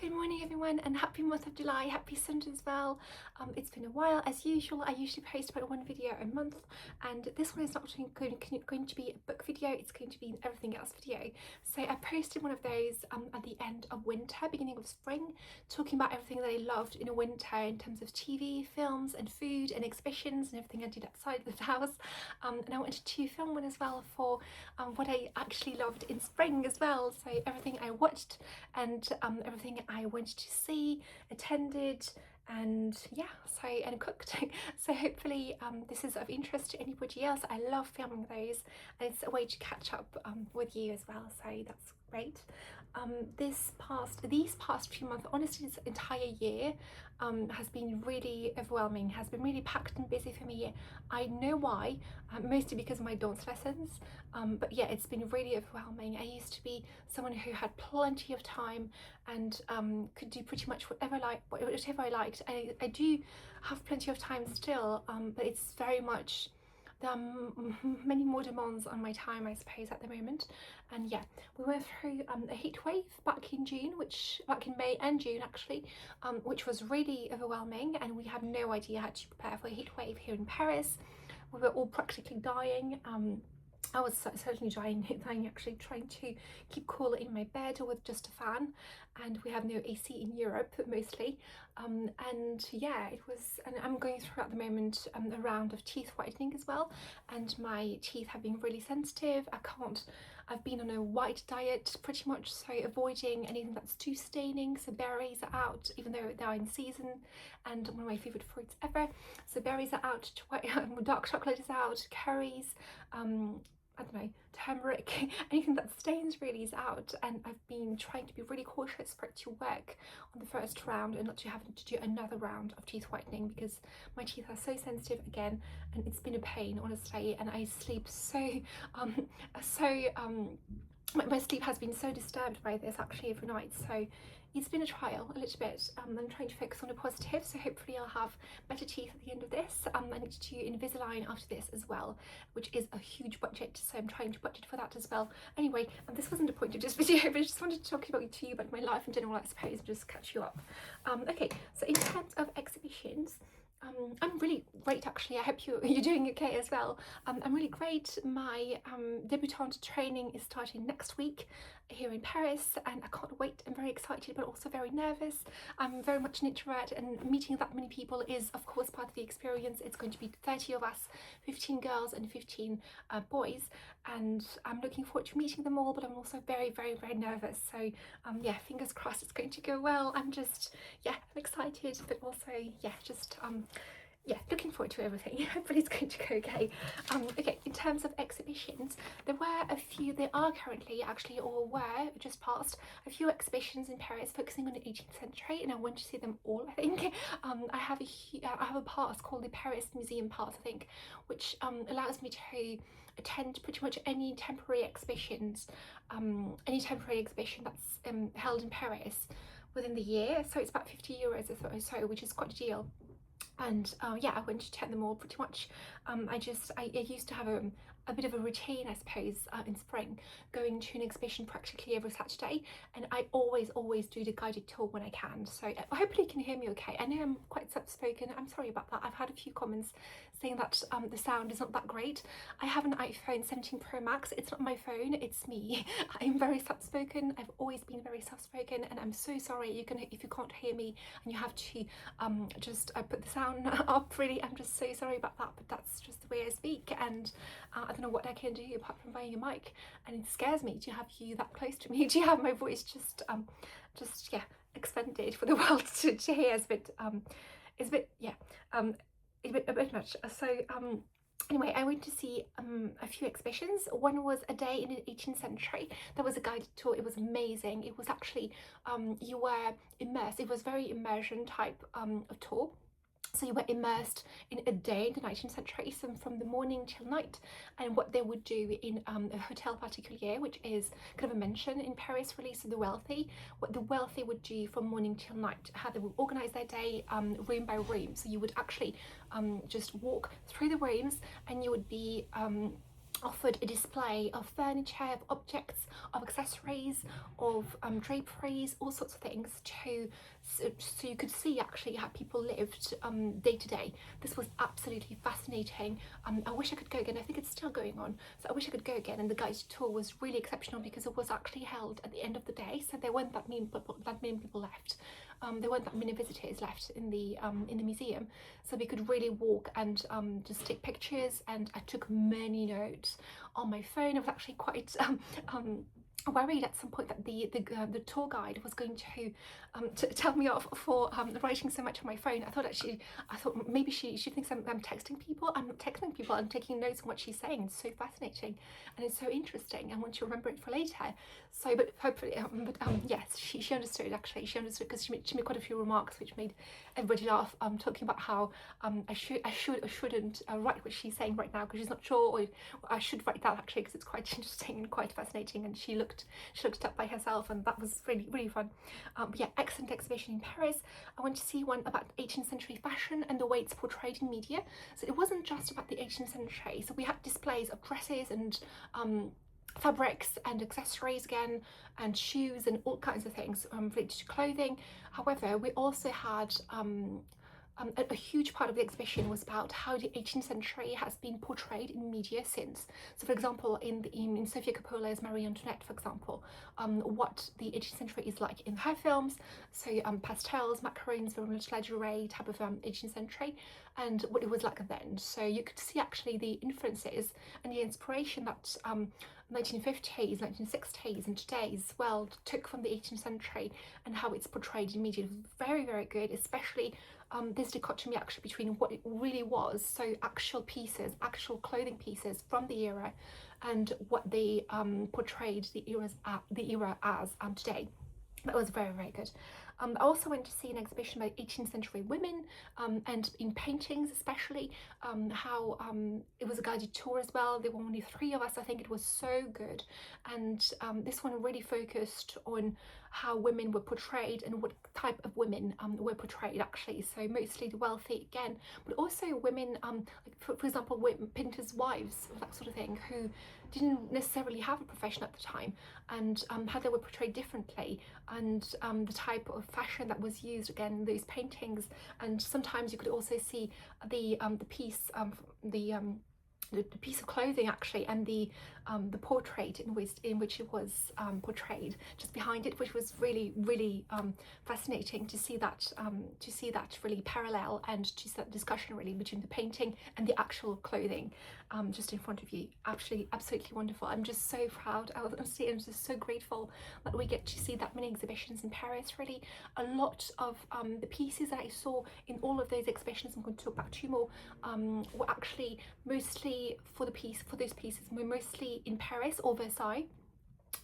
Good morning everyone, and happy month of July, happy Sunday as well. It's been a while. As usual, I usually post about one video a month, and this one is not going to be a book video, it's going to be an everything else video. So I posted one of those at the end of winter, beginning of spring, talking about everything that I loved in winter in terms of TV, films and food and exhibitions and everything I did outside the house. And I wanted to film one as well for what I actually loved in spring as well, so everything I watched and everything I went to see, attended, and yeah, so and cooked. So hopefully this is of interest to anybody else. I love filming those, and it's a way to catch up with you as well, so that's great. These past few months, honestly this entire year has been really overwhelming, has been really packed and busy for me. I know why, mostly because of my dance lessons, but yeah, it's been really overwhelming. I used to be someone who had plenty of time and could do pretty much whatever I liked. I do have plenty of time still, but it's very much, there are many more demands on my time, I suppose, at the moment. And yeah, we went through a heat wave back in May and June actually, which was really overwhelming, and we had no idea how to prepare for a heat wave here in Paris. We were all practically dying. I was certainly dying actually, trying to keep cool in my bed with just a fan, and we have no AC in Europe mostly. And yeah, it was, and I'm going through at the moment a round of teeth whitening as well, and my teeth have been really sensitive. I've been on a white diet pretty much, so avoiding anything that's too staining. So berries are out, even though they're in season, and one of my favorite fruits ever. So berries are out, dark chocolate is out, curries, I don't know, turmeric, anything that stains really is out. And I've been trying to be really cautious for it to work on the first round and not to have to do another round of teeth whitening, because my teeth are so sensitive again, and it's been a pain honestly. And I sleep my sleep has been so disturbed by this actually every night, so it's been a trial a little bit. I'm trying to focus on the positive, so hopefully I'll have better teeth at the end of this. I need to do Invisalign after this as well, which is a huge budget, so I'm trying to budget for that as well. Anyway, and this wasn't the point of this video, but I just wanted to talk to you about my life in general, I suppose, and just catch you up. Okay, so in terms of exhibitions, I'm really great actually. I hope you're doing okay as well. I'm really great. My debutante training is starting next week here in Paris, and I can't wait. I'm very excited but also very nervous. I'm very much an introvert, and meeting that many people is of course part of the experience. It's going to be 30 of us, 15 girls and 15 boys, and I'm looking forward to meeting them all, but I'm also very nervous. So yeah, fingers crossed it's going to go well. I'm just, yeah, I'm excited, but also yeah, just yeah, looking forward to everything. Hopefully it's going to go okay. Okay, in terms of exhibitions, there are currently actually, or were just passed, a few exhibitions in Paris focusing on the 18th century, and I want to see them all, I think. I have a pass called the Paris Museum Pass, I think, which allows me to attend pretty much any temporary exhibitions, any temporary exhibition that's held in Paris within the year. So it's about 50 euros or so, which is quite a deal. And yeah, I went to attend them all pretty much. I used to have a bit of a routine, I suppose, in spring, going to an exhibition practically every Saturday, and I always do the guided tour when I can. So hopefully you can hear me okay. I know I'm quite soft-spoken, I'm sorry about that. I've had a few comments saying that the sound is not that great. I have an iPhone 17 Pro Max. It's not my phone, it's me. I'm very soft-spoken. I've always been very soft-spoken, and I'm so sorry if you can't hear me and you have to just put the sound up. Really, I'm just so sorry about that, but that's just the way I speak, and I don't know what I can do apart from buying a mic, and it scares me to have you that close to me, to have my voice just yeah, expanded for the world to hear. It's a bit yeah, a bit much. So anyway, I went to see a few exhibitions. One was a day in the 18th century. There was a guided tour. It was amazing. It was actually you were immersed. It was very immersion type of tour. So you were immersed in a day in the 19th century, so from the morning till night, and what they would do in a hotel particulier, which is kind of a mansion in Paris, really, so the wealthy, what the wealthy would do from morning till night, how they would organize their day room by room. So you would actually just walk through the rooms, and you would be offered a display of furniture, of objects, of accessories, of draperies, all sorts of things so you could see actually how people lived day to day. This was absolutely fascinating. I wish I could go again. I think it's still going on, so I wish I could go again. And the guided tour was really exceptional because it was actually held at the end of the day, so there weren't that many people left. There weren't that many visitors left in the museum, so we could really walk and just take pictures. And I took many notes on my phone. I was actually quite worried at some point that the tour guide was going to tell me off for writing so much on my phone. I thought maybe she thinks I'm texting people. I'm not texting people. I'm taking notes on what she's saying. It's so fascinating and it's so interesting. I want to remember it for later. So, but hopefully, yes, she understood actually. She understood because she made quite a few remarks which made everybody laugh. Talking about how I should or shouldn't write what she's saying right now because she's not sure, or I should write that actually because it's quite interesting and quite fascinating. And she looked it up by herself, and that was really fun. But yeah, excellent exhibition in Paris. I went to see one about 18th century fashion and the way it's portrayed in media. So it wasn't just about the 18th century. So we had displays of dresses and fabrics and accessories again, and shoes and all kinds of things related to clothing. However, we also had a huge part of the exhibition was about how the 18th century has been portrayed in media since. So, for example, in Sofia Coppola's Marie Antoinette, for example, what the 18th century is like in her films. So, pastels, macarons, very much lingerie type of 18th century, and what it was like then. So you could see actually the influences and the inspiration that 1950s, 1960s, and today's world took from the 18th century and how it's portrayed in media. Very good, especially this dichotomy actually between what it really was, so actual pieces, actual clothing pieces from the era, and what they portrayed the era as today. That was very good. I also went to see an exhibition by 18th century women, and in paintings especially, how it was a guided tour as well. There were only 3 of us. I think it was so good. And this one really focused on how women were portrayed and what type of women were portrayed actually. So mostly the wealthy again, but also women, like for example, painters' wives, that sort of thing, who didn't necessarily have a profession at the time, and how they were portrayed differently, and the type of fashion that was used again in those paintings. And sometimes you could also see the piece, the piece of clothing actually, and the portrait in which it was portrayed just behind it, which was really fascinating to see that really parallel, and to see that discussion really between the painting and the actual clothing just in front of you. Absolutely wonderful. I'm just so proud. I'm just so grateful that we get to see that many exhibitions in Paris. Really, a lot of the pieces that I saw in all of those exhibitions, I'm going to talk about 2 more, were actually mostly for those pieces were mostly in Paris or Versailles.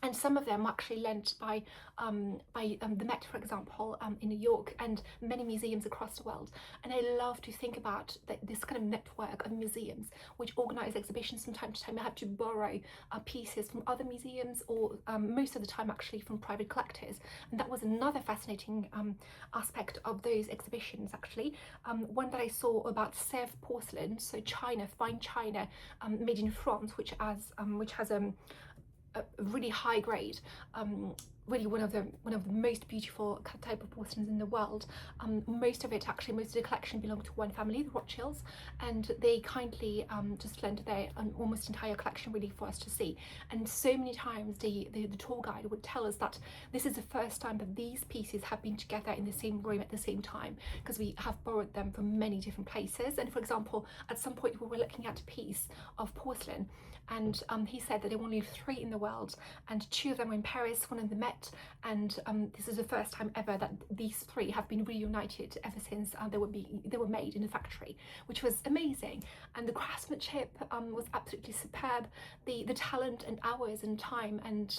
And some of them were actually lent by the Met, for example, in New York, and many museums across the world. And I love to think about this kind of network of museums which organise exhibitions from time to time. I have to borrow pieces from other museums, or most of the time actually from private collectors. And that was another fascinating aspect of those exhibitions actually. One that I saw about Sevres porcelain, so china, fine china, made in France, which has a really high grade, really one of the most beautiful type of porcelains in the world. Most of the collection belonged to one family, the Rothschilds, and they kindly just lent their almost entire collection really for us to see. And so many times the tour guide would tell us that this is the first time that these pieces have been together in the same room at the same time, because we have borrowed them from many different places. And for example, at some point we were looking at a piece of porcelain, and he said that there were only 3 in the world, and 2 of them were in Paris, one in the Met, and this is the first time ever that these 3 have been reunited ever since they were made in a factory, which was amazing. And the craftsmanship was absolutely superb. The talent and hours and time and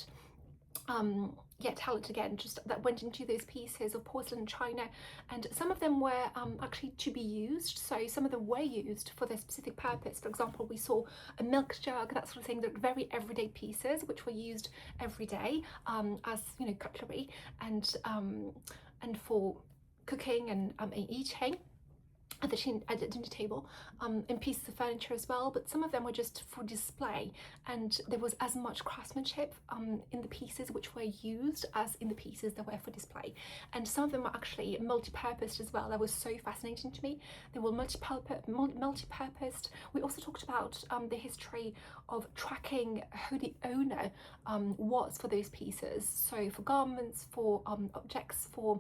talent again just that went into those pieces of porcelain and china, and some of them were actually to be used, so some of them were used for their specific purpose. For example, we saw a milk jug, that sort of thing. They're very everyday pieces which were used every day as cutlery and for cooking and eating. at the dinner table, and pieces of furniture as well, but some of them were just for display, and there was as much craftsmanship in the pieces which were used as in the pieces that were for display. And some of them were actually multi-purposed as well. That was so fascinating to me. They were multi-purposed. We also talked about the history of tracking who the owner was for those pieces, so for garments, for objects, for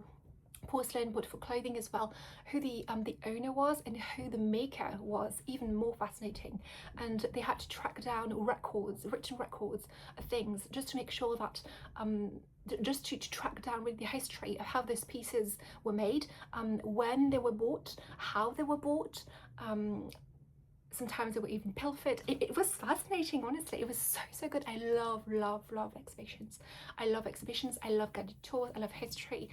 porcelain, but for clothing as well, who the owner was and who the maker was. Even more fascinating. And they had to track down records, written records of things, just to make sure that just to track down really the history of how those pieces were made, when they were bought, how they were bought. Sometimes they were even pilfered. It was fascinating, honestly. It was so good. I love exhibitions. I love exhibitions. I love guided tours. I love history.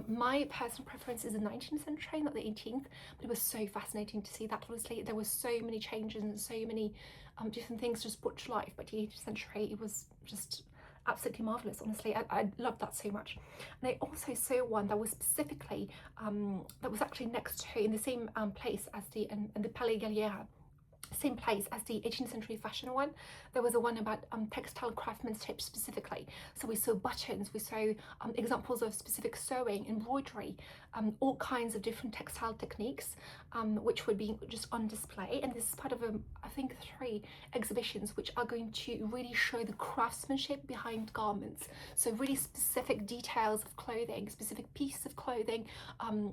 My personal preference is the 19th century, not the 18th, but it was so fascinating to see that. Honestly, there were so many changes and so many different things just brought to life. But the 18th century, it was just absolutely marvelous. Honestly, I loved that so much. And I also saw one that was specifically that was actually next to, in the same place as the Palais Galliera, same place as the 18th century fashion one. There was a one about textile craftsmanship specifically. So we saw buttons, we saw examples of specific sewing, embroidery, all kinds of different textile techniques, which were being just on display. And this is part of I think 3 exhibitions which are going to really show the craftsmanship behind garments. So really specific details of clothing, specific pieces of clothing,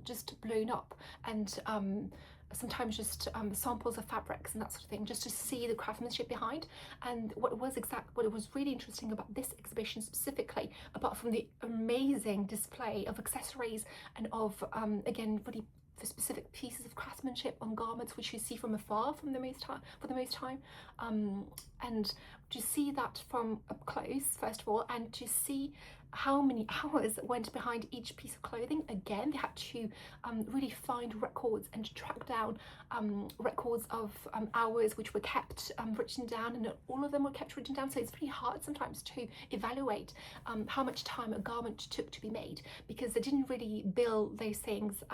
just blown up, and sometimes just samples of fabrics and that sort of thing, just to see the craftsmanship behind. And what was really interesting about this exhibition specifically, apart from the amazing display of accessories and of again really for specific pieces of craftsmanship on garments which you see from afar for the most time, and to see that from up close first of all, and to see how many hours went behind each piece of clothing. Again, they had to really find records and to track down records of hours which were kept written down, and not all of them were kept written down. So it's pretty hard sometimes to evaluate how much time a garment took to be made, because they didn't really bill those things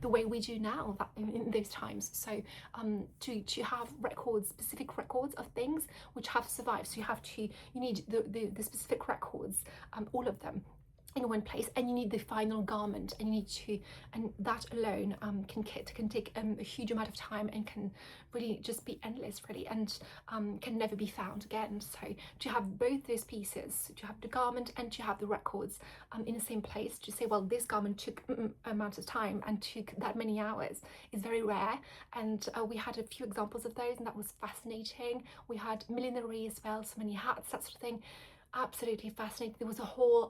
the way we do now in those times. So to have records, specific records of things which have survived, so you need the specific records, all of them in one place, and you need the final garment, and you need to, and that alone can take a huge amount of time, and can really just be endless really, and can never be found again. So to have both those pieces, to have the garment and to have the records in the same place, to say, well, this garment took amount of time and took that many hours, is very rare. And we had a few examples of those, and that was fascinating. We had millinery as well, so many hats, that sort of thing. Absolutely fascinating. There was a whole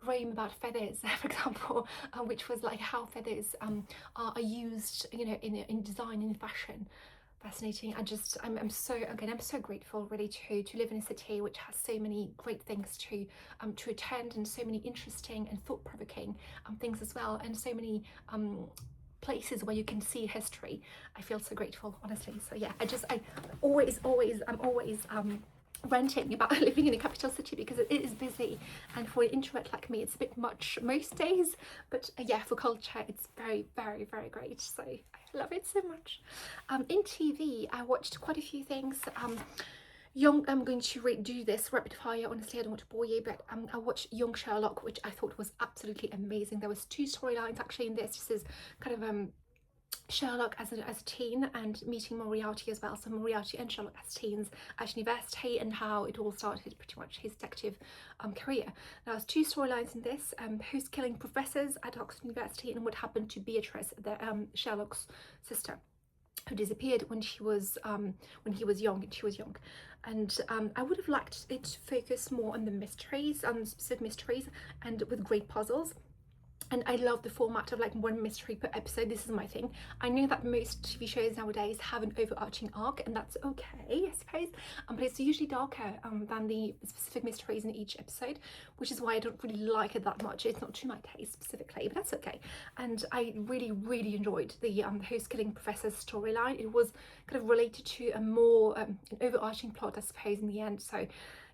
room about feathers, for example, which was like how feathers are used, you know, in design, in fashion. Fascinating. I'm so grateful really to live in a city which has so many great things to attend, and so many interesting and thought-provoking things as well, and so many places where you can see history. I feel so grateful, honestly. So yeah, I'm always ranting about living in a capital city, because it is busy, and for an introvert like me it's a bit much most days, but yeah, for culture it's very great. So I love it so much. In TV I watched quite a few things. I'm going to do this rapid fire. Honestly, I don't want to bore you, but I watched Young Sherlock, which I thought was absolutely amazing. There was 2 storylines actually in this. This is kind of Sherlock as a teen, and meeting Moriarty as well. So Moriarty and Sherlock as teens at university, and how it all started, pretty much his detective career. Now there's 2 storylines in this: who's killing professors at Oxford University, and what happened to Beatrice, Sherlock's sister, who disappeared when he was young, and she was young. And I would have liked it to focus more on the mysteries, specific mysteries, and with great puzzles. And I love the format of like 1 mystery per episode. This is my thing. I know that most TV shows nowadays have an overarching arc, and that's okay, I suppose, but it's usually darker than the specific mysteries in each episode, which is why I don't really like it that much. It's not to my taste specifically, but that's okay. And I really enjoyed the Who's Killing Professor's storyline. It was kind of related to a more an overarching plot, I suppose, in the end. So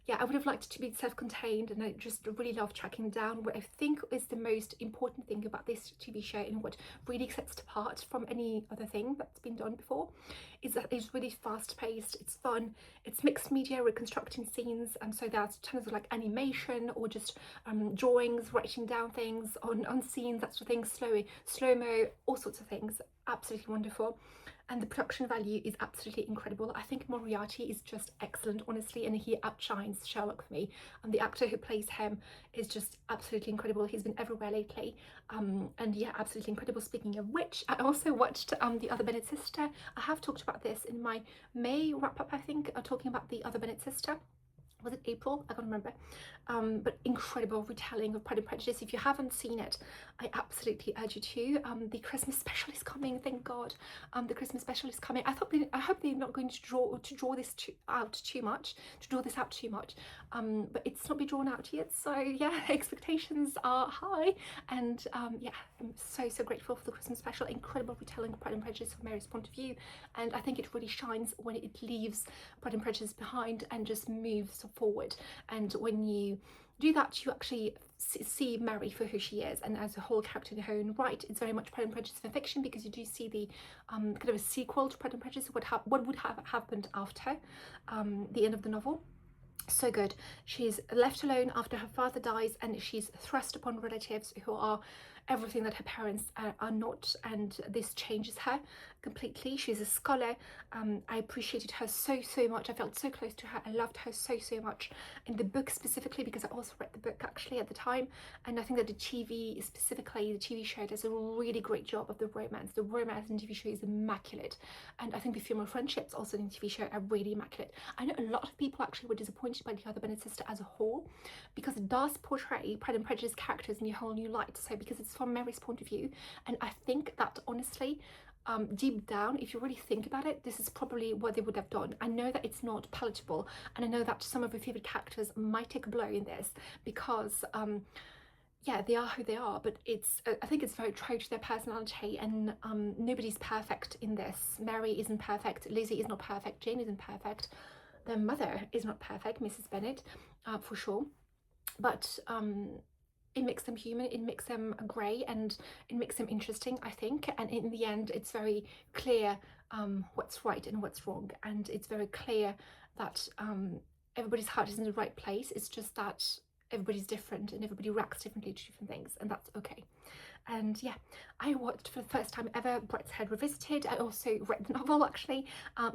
yeah, I would have liked it to be self-contained, and I just really love tracking down what I think is the most important thing about this TV show, and what really sets it apart from any other thing that's been done before, is that it's really fast-paced, it's fun, it's mixed media, reconstructing scenes, and so there's tons of like animation or just drawings, writing down things on scenes, that sort of thing, slow-mo, all sorts of things. Absolutely wonderful. And the production value is absolutely incredible. I think Moriarty is just excellent, honestly, and he outshines Sherlock for me. And the actor who plays him is just absolutely incredible. He's been everywhere lately, and yeah, absolutely incredible. Speaking of which, I also watched The Other Bennet Sister. I have talked about this in my May wrap-up, I think, talking about The Other Bennet Sister. Was it April? I can't remember. But incredible retelling of Pride and Prejudice. If you haven't seen it, I absolutely urge you to. The Christmas special is coming, thank God. The Christmas special is coming. I hope they're not going to draw this out too much. But it's not been drawn out yet. So yeah, expectations are high. And yeah, I'm so grateful for the Christmas special. Incredible retelling of Pride and Prejudice from Mary's point of view. And I think it really shines when it leaves Pride and Prejudice behind and just moves forward. And when you do that, you actually see Mary for who she is, and as a whole character in her own right. It's very much Pride and Prejudice fan fiction, because you do see the kind of a sequel to Pride and Prejudice, what would have happened after the end of the novel. So good. She's left alone after her father dies, and she's thrust upon relatives who are everything that her parents are not, and this changes her completely. She's a scholar. I appreciated her so much. I felt so close to her. I loved her so much in the book specifically, because I also read the book actually at the time, and I think that the TV show does a really great job of the romance. The romance in the TV show is immaculate, and I think the female friendships also in the TV show are really immaculate. I know a lot of people actually were disappointed by The Other Bennet Sister as a whole, because it does portray Pride and Prejudice characters in a whole new light. So because it's from Mary's point of view, and I think that honestly, deep down, if you really think about it, this is probably what they would have done. I know that it's not palatable, and I know that some of your favorite characters might take a blow in this, because yeah, they are who they are, but it's I think it's very true to their personality, and nobody's perfect in this. Mary isn't perfect, Lizzie is not perfect, Jane isn't perfect, their mother is not perfect, Mrs. Bennet, for sure, but it makes them human, it makes them grey, and it makes them interesting, I think. And in the end, it's very clear what's right and what's wrong, and it's very clear that everybody's heart is in the right place. It's just that everybody's different, and everybody reacts differently to different things, and that's okay. And yeah, I watched for the first time ever Brideshead Revisited. I also read the novel actually,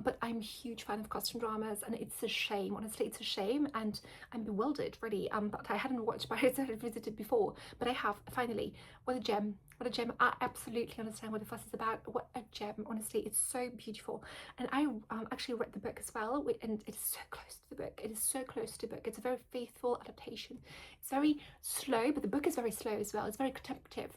but I'm a huge fan of costume dramas, and it's a shame, honestly, it's a shame, and I'm bewildered really that I hadn't watched Brideshead Revisited before, but I have finally. What a gem, what a gem. I absolutely understand what the fuss is about. What a gem, honestly, it's so beautiful. And I actually read the book as well, and it's so close to the book. It is so close to the book. It's a very faithful adaptation. It's very slow, but the book is very slow as well. It's very contemplative.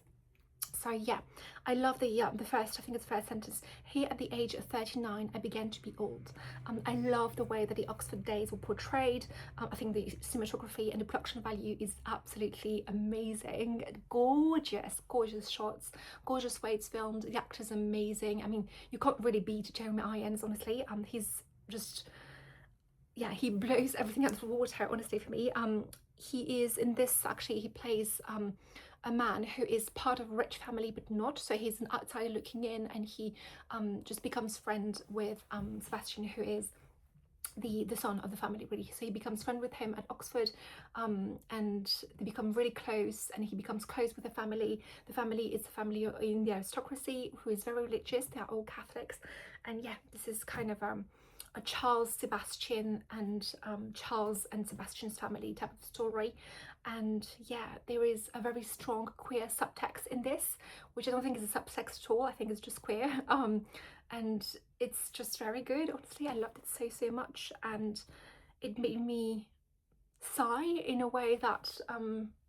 So yeah, I love the first, I think it's the first sentence. Here at the age of 39, I began to be old. I love the way that the Oxford days were portrayed. I think the cinematography and the production value is absolutely amazing. Gorgeous shots, gorgeous way it's filmed. The actor's amazing. I mean, you can't really beat Jeremy Irons, honestly. He's just, yeah, he blows everything out of the water, honestly, for me. He is in this, actually, he plays a man who is part of a rich family but not, so he's an outsider looking in, and he just becomes friends with Sebastian, who is the son of the family really. So he becomes friend with him at Oxford, and they become really close, and he becomes close with the family. The family is a family in the aristocracy who is very religious. They are all Catholics, and yeah, this is kind of a Charles, Sebastian, and Charles and Sebastian's family type of story. And yeah, there is a very strong queer subtext in this, which I don't think is a subtext at all. I think it's just queer, and it's just very good. Honestly, I loved it so much, and it made me sigh in a way that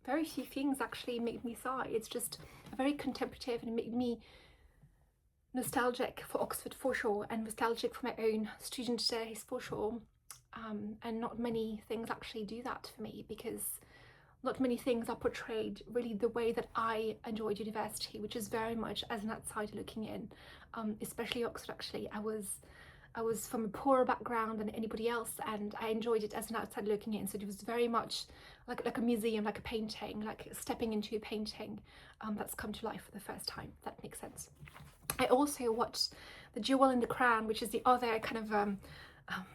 very few things actually made me sigh. It's just very contemplative, and it made me nostalgic for Oxford for sure, and nostalgic for my own student days for sure. And not many things actually do that for me, because not many things are portrayed really the way that I enjoyed university, which is very much as an outsider looking in, especially Oxford. Actually, I was I was from a poorer background than anybody else, and I enjoyed it as an outsider looking in. So it was very much like a museum, like a painting, like stepping into a painting that's come to life for the first time. If that makes sense. I also watched The Jewel in the Crown, which is the other kind of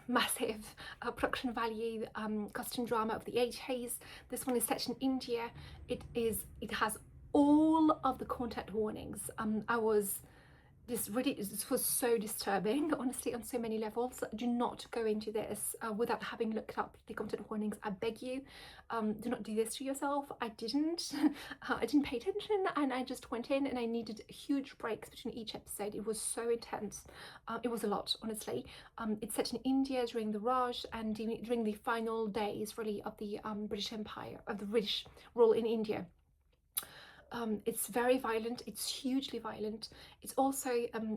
massive production value costume drama of the 80s. This one is set in India. It has all of the content warnings. This was so disturbing, honestly, on so many levels. Do not go into this without having looked up the content warnings. I beg you, do not do this to yourself. I didn't. I didn't pay attention, and I just went in, and I needed huge breaks between each episode. It was so intense. It was a lot, honestly. It's set in India during the Raj and during the final days, really, of the British Empire, of the British rule in India. It's very violent. It's hugely violent. It's also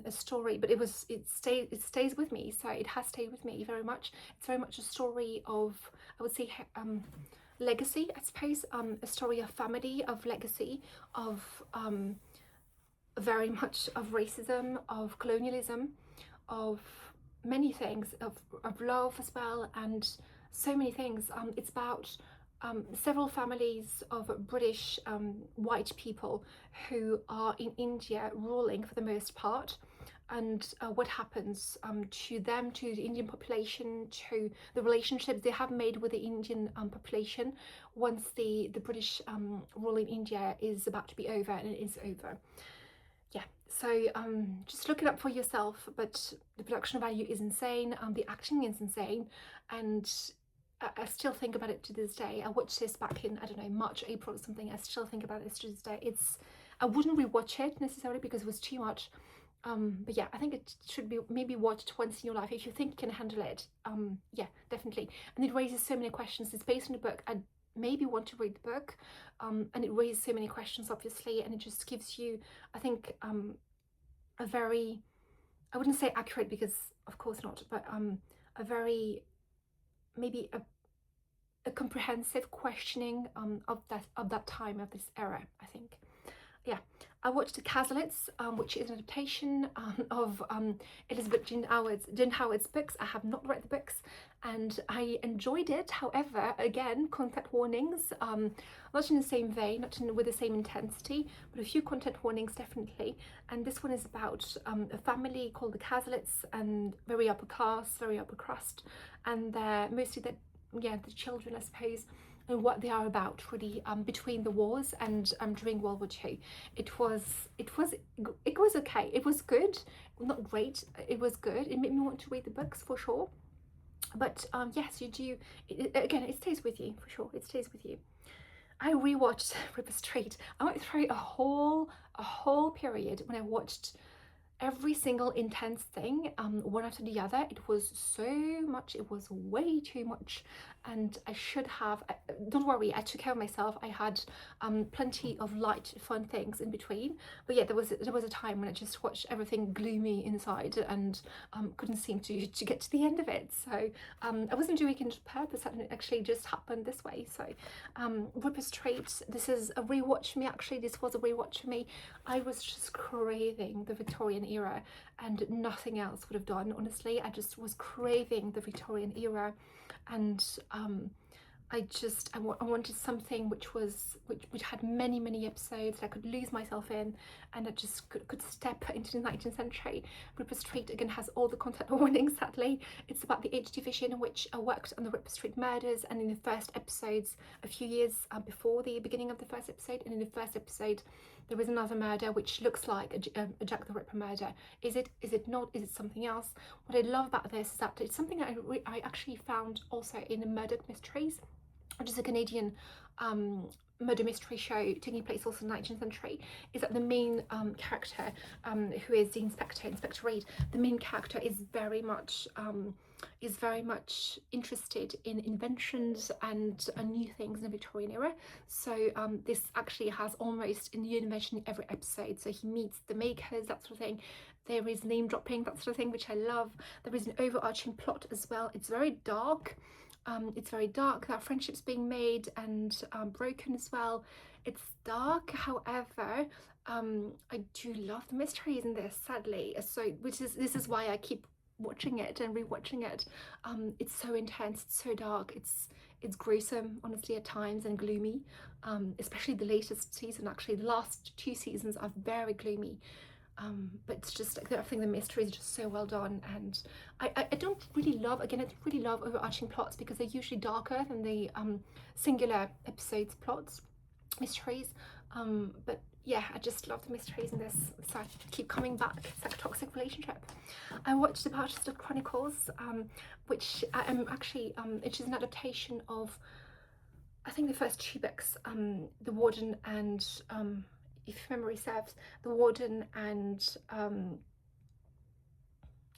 a story, but it stays with me. So it has stayed with me very much. It's very much a story of, I would say, legacy, I suppose. A story of family, of legacy, of very much of racism, of colonialism, of many things, of love as well, and so many things. It's about several families of British white people who are in India ruling for the most part, and what happens to them, to the Indian population, to the relationships they have made with the Indian population once the British rule in India is about to be over, and it is over. Yeah, so just look it up for yourself, but the production value is insane, the acting is insane, and I still think about it to this day. I watched this back in, I don't know, March, April or something. I still think about this to this day. I wouldn't rewatch it necessarily because it was too much. But yeah, I think it should be maybe watched once in your life if you think you can handle it. Yeah, definitely. And it raises so many questions. It's based on a book. I maybe want to read the book. And it raises so many questions, obviously. And it just gives you, I think, a very, I wouldn't say accurate because of course not, but a very, maybe a comprehensive questioning of that time, of this era, I think. Yeah, I watched the Cazalets, which is an adaptation of Elizabeth Jane Howard's books. I have not read the books, and I enjoyed it. However, again, content warnings, not in the same vein, with the same intensity, but a few content warnings definitely. And this one is about a family called the Cazalets, and very upper class, very upper crust, and they're mostly the children, I suppose, and what they are about, really, between the wars and during World War II. It was okay. It was good, not great. It was good. It made me want to read the books for sure. But yes, you do. Again, it stays with you for sure. It stays with you. I rewatched Ripper Street. I went through a whole period when I watched every single intense thing one after the other. It was so much, it was way too much, and I should have, don't worry, I took care of myself. I had plenty of light fun things in between, but yeah, there was a time when I just watched everything gloomy inside and couldn't seem to get to the end of it. So I wasn't doing it on purpose, and it actually just happened this way. So Ripper Street, this is a rewatch for me. Actually, this was a rewatch for me. I was just craving the Victorian era, and nothing else would have done, honestly. I just was craving the Victorian era, and I wanted something which had many episodes that I could lose myself in, and I just could step into the 19th century. Ripper Street again has all the content warnings, sadly. It's about the age division in which I worked on the Ripper Street murders, and in the first episodes, a few years before the beginning of the first episode, and in the first episode there is another murder which looks like a Jack the Ripper murder. Is it not? Is it something else? What I love about this is that it's something that I actually found also in the Murdered Mysteries, which is a Canadian murder mystery show taking place also in the 19th century, is that the main character, who is the Inspector Reed, the main character is very much interested in inventions and new things in the Victorian era. So this actually has almost a new invention in every episode. So he meets the makers, that sort of thing. There is name dropping, that sort of thing, which I love. There is an overarching plot as well. It's very dark. There are friendships being made and broken as well. It's dark, however, I do love the mysteries in this, sadly. So this is why I keep watching it and rewatching it. It's so intense, it's so dark, it's gruesome, honestly, at times, and gloomy. Especially the latest season. Actually, the last 2 seasons are very gloomy. But it's just like, I think the mystery is just so well done, and I don't really love, again, I don't really love overarching plots because they're usually darker than the singular episodes plots, mysteries. But yeah, I just love the mysteries in this, so I keep coming back. It's like a toxic relationship. I watched the Barchester Chronicles, which I am actually, which is an adaptation of, I think, the first 2 books, The Warden and, if memory serves, The Warden and, oh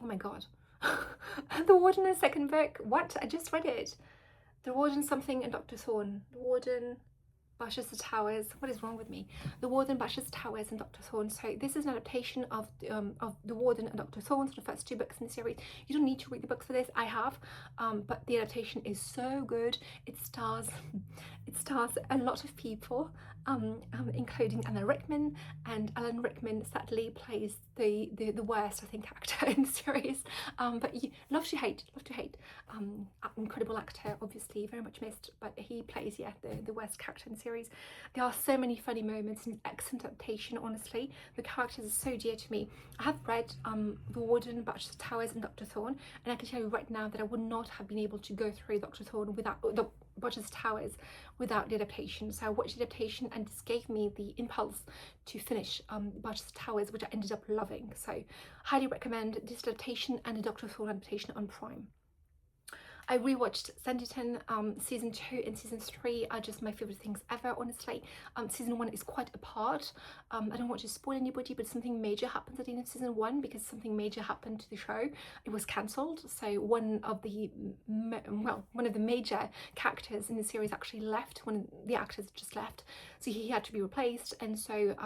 my god, The Warden and the second book, what? I just read it. The Warden something and Dr. Thorne. The Warden, Barchester Towers, what is wrong with me? The Warden, Barchester Towers and Dr. Thorne. So this is an adaptation of The Warden and Dr. Thorne, so the first 2 books in the series. You don't need to read the books for this, I have, but the adaptation is so good. It stars a lot of people, including Alan Rickman, and Alan Rickman sadly plays the worst, I think, actor in the series, but love to hate. Incredible actor, obviously, very much missed, but he plays, yeah, the worst character in the series. There are so many funny moments and excellent adaptation, honestly. The characters are so dear to me. I have read The Warden, Barchester Towers and Dr. Thorne, and I can tell you right now that I would not have been able to go through Dr. Thorne without the Barchester Towers without the adaptation. So I watched the adaptation and this gave me the impulse to finish Barchester Towers, which I ended up loving. So highly recommend this adaptation and the Dr. Thorne adaptation on Prime. I rewatched Singin. Season 2 and season 3 are just my favorite things ever, honestly. Season 1 is quite apart. I don't want to spoil anybody, but something major happens at the end of season 1 because something major happened to the show. It was cancelled, so one of the major characters in the series actually left. One of the actors just left, so he had to be replaced. And so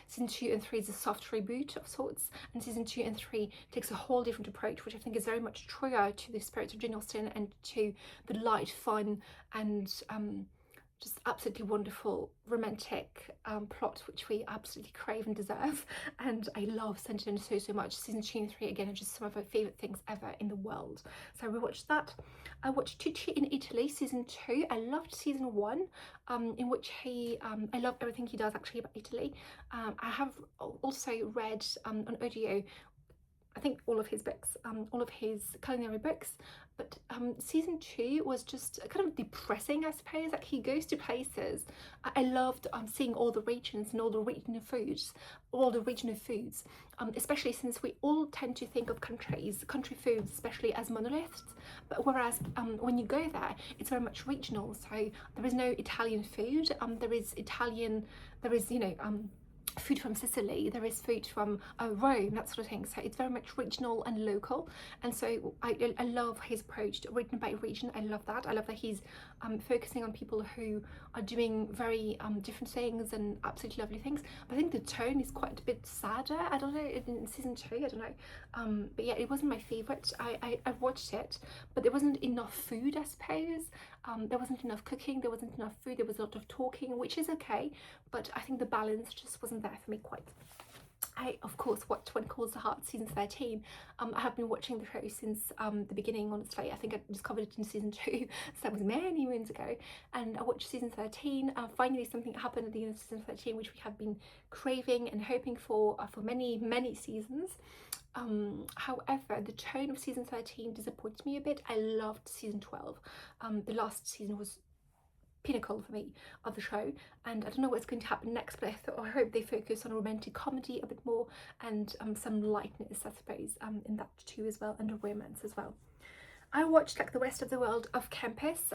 season 2 and 3 is a soft reboot of sorts, and season 2 and 3 takes a whole different approach, which I think is very much truer to the spirit of Jane Austen and to the light, fun, and just absolutely wonderful romantic plot, which we absolutely crave and deserve. And I love Singin so much. Season 2 and 3 again are just some of my favourite things ever in the world. So I rewatched that. I watched Tucci in Italy, season 2. I loved season 1, in which I love everything he does actually about Italy. I have also read on audio, I think, all of his books, all of his culinary books, but season 2 was just kind of depressing, I suppose. Like, he goes to places. I loved seeing all the regions and all the regional foods, especially since we all tend to think of country foods, especially as monoliths, but whereas when you go there, it's very much regional. So there is no Italian food. There is, food from Sicily, there is food from Rome, that sort of thing. So it's very much regional and local, and so I love his approach to region by region. I love that. I love that he's focusing on people who are doing very different things and absolutely lovely things. But I think the tone is quite a bit sadder. I don't know, in season 2, I don't know, but yeah, it wasn't my favourite. I watched it, but there wasn't enough food, I suppose. There wasn't enough cooking, there wasn't enough food, there was a lot of talking, which is okay, but I think the balance just wasn't there for me quite. I, of course, watched When Calls the Heart, season 13. I have been watching the show since the beginning, honestly. I think I discovered it in season 2, so that was many moons ago. And I watched season 13. Finally, something happened at the end of season 13, which we have been craving and hoping for many seasons. However, the tone of season 13 disappointed me a bit. I loved season 12. The last season was pinnacle for me of the show, and I don't know what's going to happen next, but I hope they focus on a romantic comedy a bit more, and some lightness, I suppose, in that too as well, and a romance as well. I watched like the rest of the world of campus.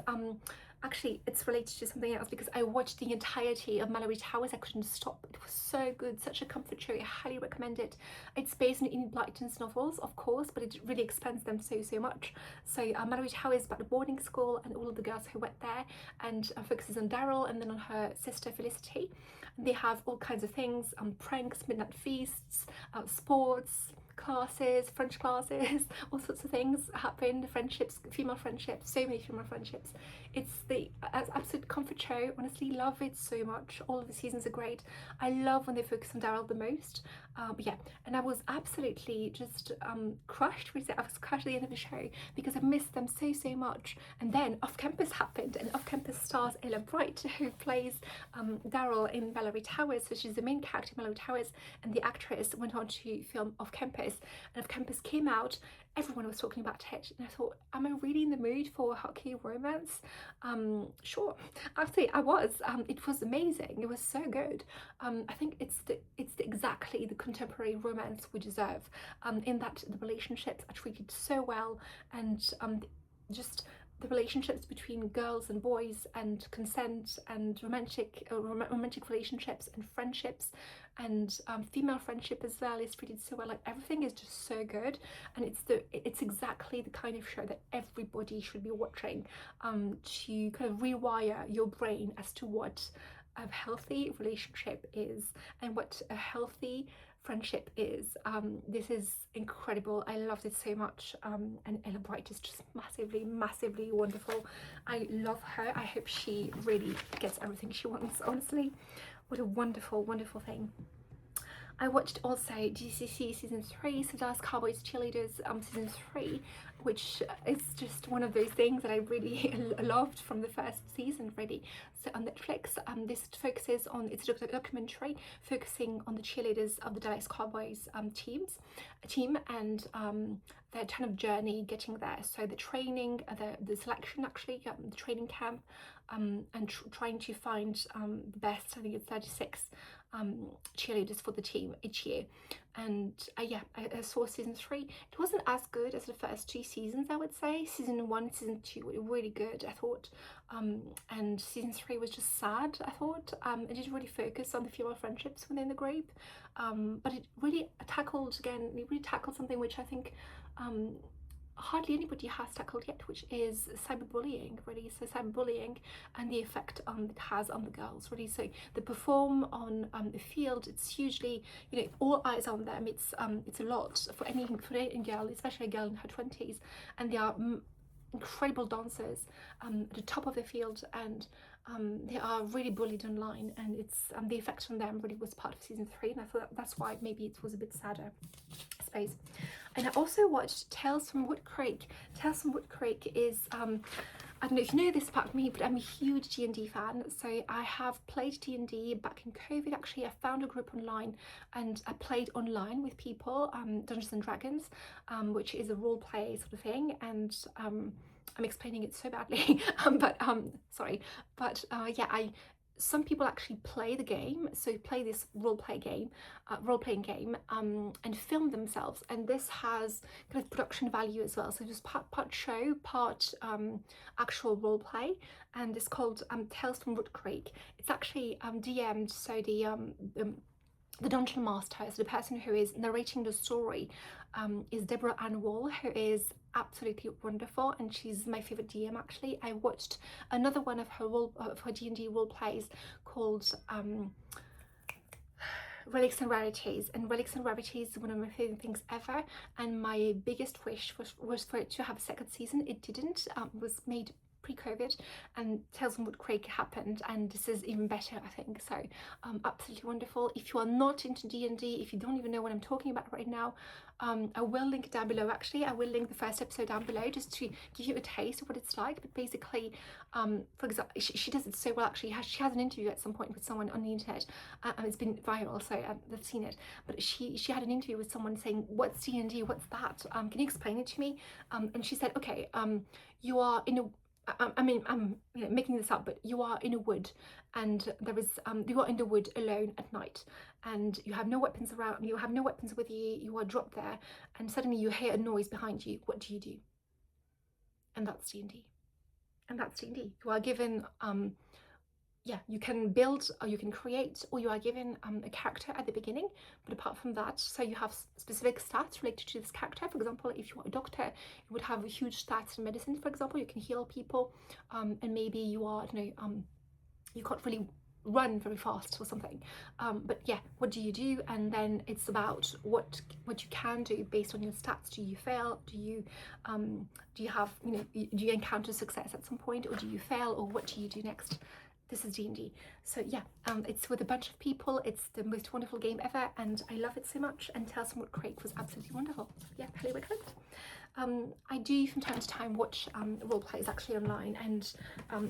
Actually, it's related to something else because I watched the entirety of Malory Towers. I couldn't stop. It was so good, such a comfort show. I highly recommend it. It's based on Enid Blyton's novels, of course, but it really expands them so much. So Malory Towers is about a boarding school and all of the girls who went there, and focuses on Daryl and then on her sister Felicity. And they have all kinds of things, pranks, midnight feasts, sports, classes, French classes, all sorts of things happen, friendships, female friendships, so many female friendships. It's the absolute comfort show. Honestly, love it so much. All of the seasons are great. I love when they focus on Daryl the most. But yeah, and I was absolutely just crushed. I was crushed at the end of the show because I missed them so much. And then Off Campus happened, and Off Campus stars Ella Bright, who plays Daryl in Malory Towers. So she's the main character in Malory Towers, and the actress went on to film Off Campus. And Off Campus came out, everyone was talking about it, and I thought, am I really in the mood for a hockey romance? Sure, actually I was. It was amazing. It was so good. I think it's exactly the contemporary romance we deserve, in that the relationships are treated so well, and just the relationships between girls and boys, and consent, and romantic relationships, and friendships, and female friendship as well is treated so well. Like, everything is just so good, and it's exactly the kind of show that everybody should be watching, to kind of rewire your brain as to what a healthy relationship is and what a healthy friendship is. This is incredible. I loved it so much, and Ella Bright is just massively wonderful. I love her. I hope she really gets everything she wants, honestly. What a wonderful thing. I watched also GCC season 3, so Dallas Cowboys Cheerleaders season 3, which is just one of those things that I really loved from the first season, really. So on Netflix, this focuses on, it's a documentary focusing on the cheerleaders of the Dallas Cowboys team, and their kind of journey getting there. So the training, the selection, actually, the training camp, and trying to find the best, I think it's 36 cheerleaders for the team each year. And yeah, I saw season 3. It wasn't as good as the first 2 seasons, I would say. Season 1, season 2 were really good, I thought, and season 3 was just sad, I thought. It didn't really focus on the female friendships within the group, but it really tackled something which I think hardly anybody has tackled yet, which is cyberbullying, really. So cyberbullying and the effect it has on the girls, really. So they perform on the field. It's hugely, you know, all eyes on them. It's a lot for any girl, especially a girl in her 20s, and they are incredible dancers at the top of the field, and they are really bullied online, and it's the effect on them really was part of season 3, and I thought that's why maybe it was a bit sadder, I suppose. And I also watched Tales from Wood Creek. Tales from Wood Creek is I don't know if you know this about me, but I'm a huge D&D fan. So I have played D&D back in COVID. Actually, I found a group online and I played online with people, Dungeons and Dragons, which is a role play sort of thing, and I'm explaining it so badly, sorry, but yeah, some people actually play the game, so play this role-playing game, and film themselves, and this has kind of production value as well. So just part show, part actual role play, and it's called Tales from Wood Creek. It's actually DM'd, so the dungeon master, so the person who is narrating the story, is Deborah Ann Wall, who is absolutely wonderful, and she's my favorite DM. Actually, I watched another one of her D&D role plays called Relics and Rarities, and Relics and Rarities is one of my favorite things ever, and my biggest wish was for it to have a second season. It didn't. It was made pre-COVID, and Tales from Wood Creek happened, and this is even better, I think. So absolutely wonderful. If you are not into D&D, if you don't even know what I'm talking about right now, I will link down below. Actually, I will link the first episode down below just to give you a taste of what it's like. But basically, for example, she does it so well. Actually, she has an interview at some point with someone on the internet, and it's been viral, so I've seen it. But she had an interview with someone saying, "What's D&D? What's that? Can you explain it to me?" And she said, "Okay, you are in a..." I'm making this up, but you are in a wood, and there is you are in the wood alone at night, and you have no weapons around. You have no weapons with you. You are dropped there, and suddenly you hear a noise behind you. What do? And that's D&D. And that's D&D. You are given yeah, you can build or you can create, or you are given a character at the beginning, but apart from that, so you have specific stats related to this character. For example, if you are a doctor, you would have a huge stats in medicine. For example, you can heal people, and maybe you are, you can't really run very fast or something. But yeah, what do you do? And then it's about what you can do based on your stats. Do you fail? Do you have, you know, do you encounter success at some point, or do you fail, or what do you do next? This is D&D. So yeah, it's with a bunch of people. It's the most wonderful game ever, and I love it so much. And Tales from Wood Creek was absolutely wonderful. So yeah, highly recommend. I do from time to time watch role plays actually online, and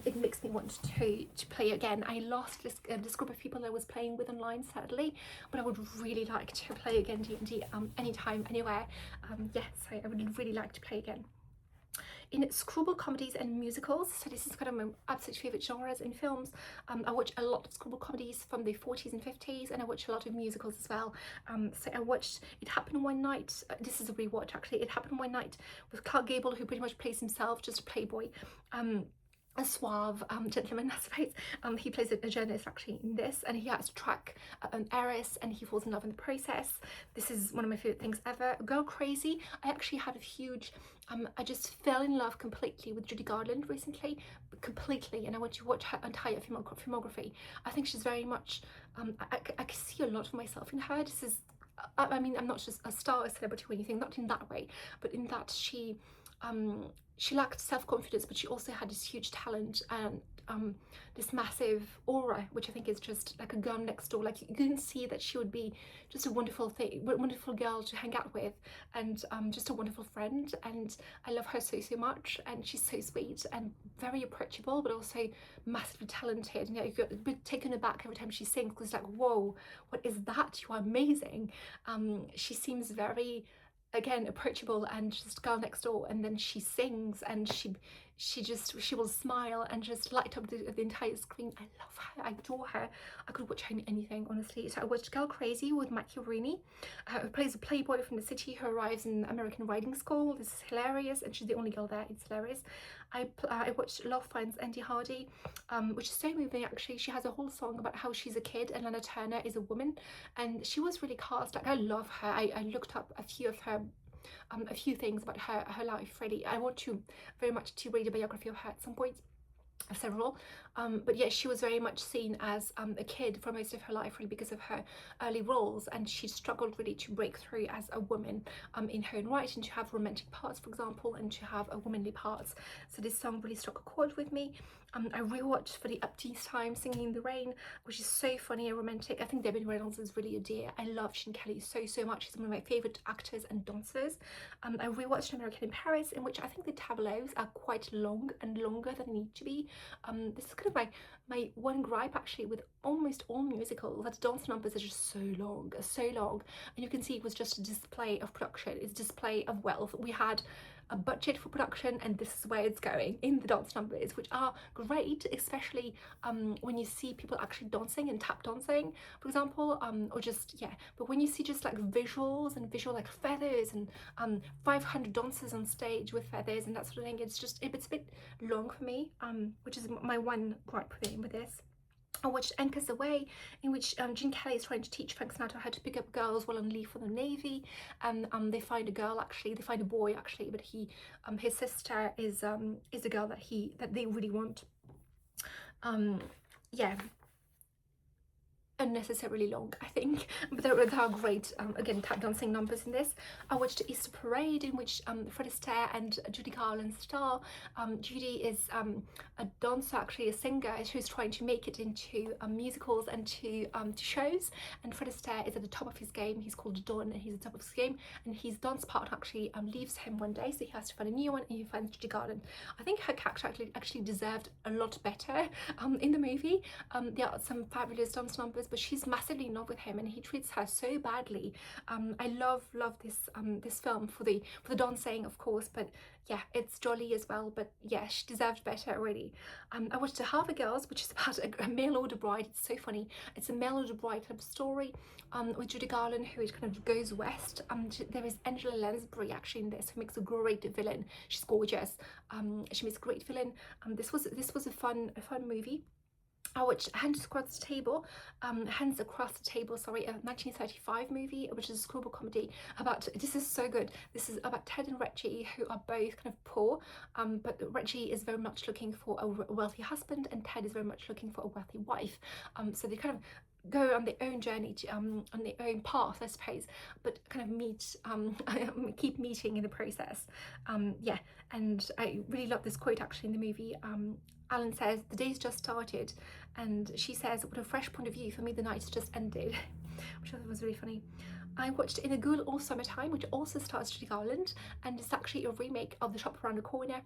it makes me want to play again. I lost this group of people I was playing with online, sadly, but I would really like to play again D&D anytime, anywhere. Yes, I would really like to play again. In screwball comedies and musicals, so this is kind of my absolute favourite genres in films. I watch a lot of screwball comedies from the 40s and 50s, and I watch a lot of musicals as well. So I watched It Happened One Night. This is a rewatch actually. It Happened One Night with Clark Gable, who pretty much plays himself, just a playboy. A suave gentleman, I suppose. He plays a journalist actually in this, and he has to track an heiress, and he falls in love in the process. This is one of my favourite things ever. Girl Crazy, I actually had a huge, I just fell in love completely with Judy Garland recently, completely, and I want to watch her entire filmography. I think she's very much, I can see a lot of myself in her. This is, I mean, I'm not just a star, a celebrity or anything, not in that way, but in that she lacked self-confidence, but she also had this huge talent and this massive aura, which I think is just like a girl next door. Like, you can see that she would be just a wonderful girl to hang out with, and just a wonderful friend. And I love her so much, and she's so sweet and very approachable, but also massively talented. And you know, you get a bit taken aback every time she sings, because like, whoa, what is that? You are amazing. She seems very, again, approachable and just girl next door, and then she sings, and she will smile and just light up the entire screen. I love her, I adore her. I could watch her in anything, honestly. So I watched Girl Crazy with Matthew Rooney, who plays a playboy from the city who arrives in American riding school. This is hilarious, and she's the only girl there. It's hilarious. I watched Love Finds Andy Hardy, which is so moving actually. She has a whole song about how she's a kid and Lana Turner is a woman, and she was really cast. Like, I love her. I looked up a few of her a few things about her life, really. I want to very much to read a biography of her at some point, several, but yeah, she was very much seen as a kid for most of her life, really, because of her early roles, and she struggled really to break through as a woman in her own right, and to have romantic parts, for example, and to have a womanly parts. So this song really struck a chord with me. I rewatched for the upteens time Singing in the Rain, which is so funny and romantic. I think Debbie Reynolds is really a dear. I love Gene Kelly so much. She's one of my favourite actors and dancers. I rewatched American in Paris, in which I think the tableaus are quite long and longer than they need to be. This is kind of my one gripe actually with almost all musicals, that dance numbers are just so long, and you can see it was just a display of production. It's a display of wealth. We had a budget for production, and this is where it's going in the dance numbers, which are great, especially when you see people actually dancing and tap dancing, for example, or just, yeah, but when you see just like visuals and visual like feathers and 500 dancers on stage with feathers and that sort of thing, it's just, it's a bit long for me, which is my one gripe with this. I watched Anchors Aweigh, in which Gene Kelly is trying to teach Frank Sinatra how to pick up girls while on leave for the Navy, and they find a girl, actually, they find a boy actually, but he, his sister is a girl that they really want. Yeah, unnecessarily long, I think, but there are great again tap dancing numbers in this. I watched the Easter Parade, in which Fred Astaire and Judy Garland star. Judy is a dancer, actually a singer, who's trying to make it into musicals and to shows, and Fred Astaire is at the top of his game. He's called Don, and he's at the top of his game, and his dance part actually leaves him one day, so he has to find a new one, and he finds Judy Garland. I think her character actually deserved a lot better in the movie. There are some fabulous dance numbers, but she's massively in love with him, and he treats her so badly. I love this film for the dancing, of course, but yeah, it's jolly as well, but yeah, she deserved better already. I watched the Harvey Girls, which is about a mail order bride. It's so funny. It's a mail order bride type of story with Judy Garland, who kind of goes west. There is Angela Lansbury actually in this, who makes a great villain. She's gorgeous. She makes a great villain. This was a fun movie. I watched Hands Across the Table, sorry, a 1935 movie, which is a screwball comedy about, this is so good, this is about Ted and Reggie, who are both kind of poor, but Reggie is very much looking for a wealthy husband, and Ted is very much looking for a wealthy wife. So they kind of go on their own journey, on their own path, I suppose, but kind of keep meeting in the process. Yeah, and I really love this quote actually in the movie. Alan says, "The day's just started," and she says, "What a fresh point of view, for me the night's just ended," which I thought was really funny. I watched In a Ghoul All Summertime, which also stars Judy Garland, and it's actually a remake of The Shop Around the Corner,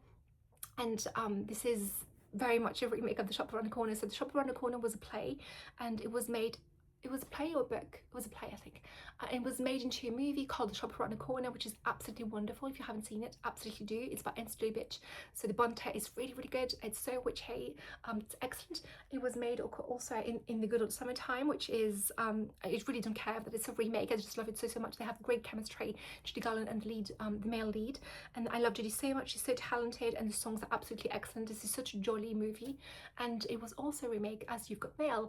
and this is very much a remake of The Shop Around the Corner. So The Shop Around the Corner was a play, and it was a play or a book? It was a play, I think. It was made into a movie called The Shop Around the Corner, which is absolutely wonderful. If you haven't seen it, absolutely do. It's by Ernst Lubitsch. So the Bonte is really, really good. It's so witchy. It's excellent. It was made also in The Good Old Summertime, which is, I really don't care that it's a remake. I just love it so, so much. They have great chemistry, Judy Garland and the male lead. And I love Judy so much. She's so talented, and the songs are absolutely excellent. This is such a jolly movie. And it was also a remake, As You've Got Mail,